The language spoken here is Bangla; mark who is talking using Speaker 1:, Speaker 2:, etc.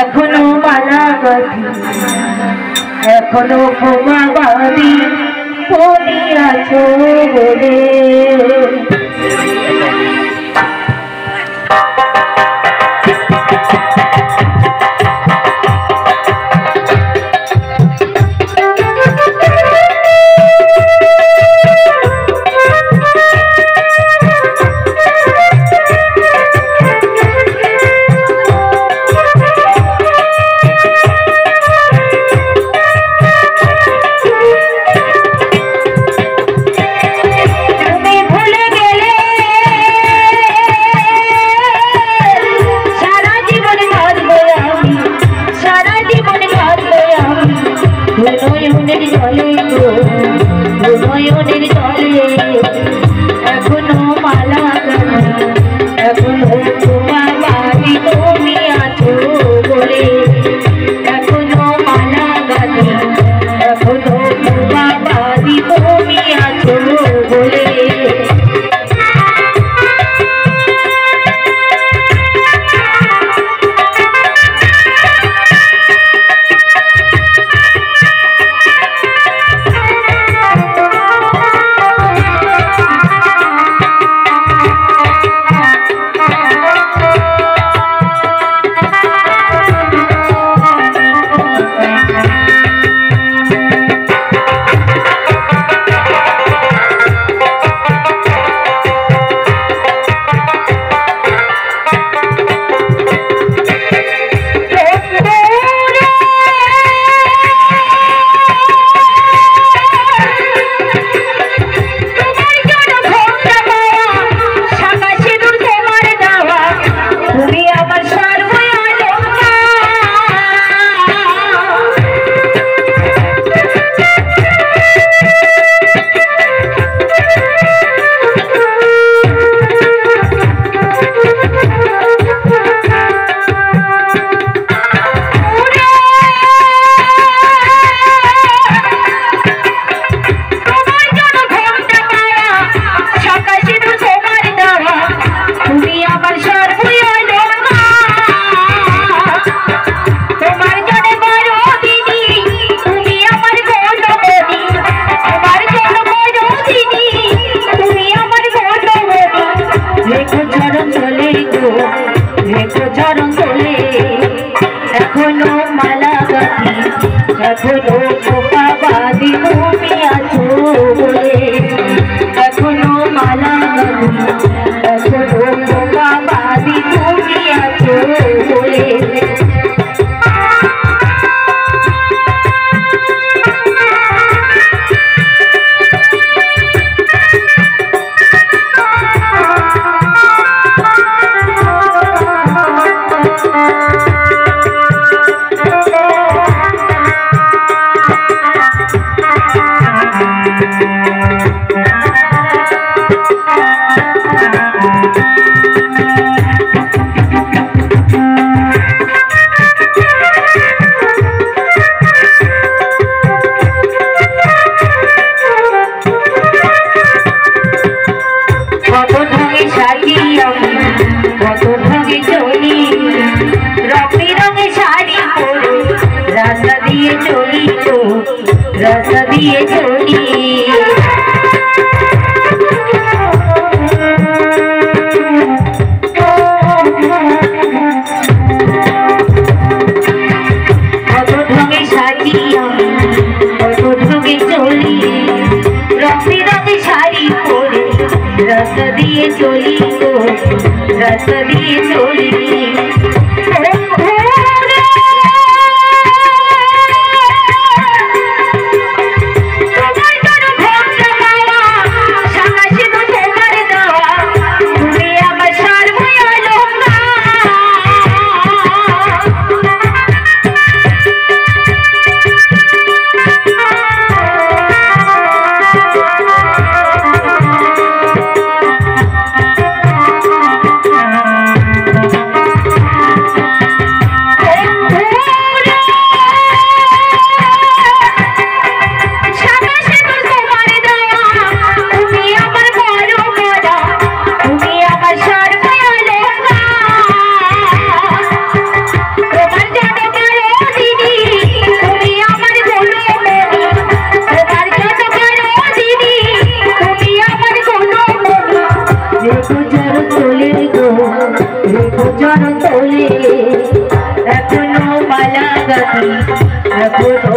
Speaker 1: এখনো মালা গাঁথি এখনো বোমা বাঁধি তুমি আছো বলে এখনো মালা গাঁথি এখনো বোমা বাঁধি তুমি আছো বলে এখনো মালা গাঁথি এখনো বোমা বাঁধি তুমি আছো বলে এখনো মালা গাঁথি এখনো বোমা বাঁধি তুমি আছো বলে এখনো মালা গাঁথি এখনো বোমা বাঁধি তুমি আছো বলে রাস্তা দিয়ে চলি তো রাস্তা দিয়ে চলি কত ঢঙে সাজি আমি কত ঢঙে চলি রঙে রঙে শাড়ি পরে রাস্তা দিয়ে চলি তো রাস্তা দিয়ে চলি চরণ তোলে গো রেখো চরণ তোলে এখনো মালা গাঁথি এখনো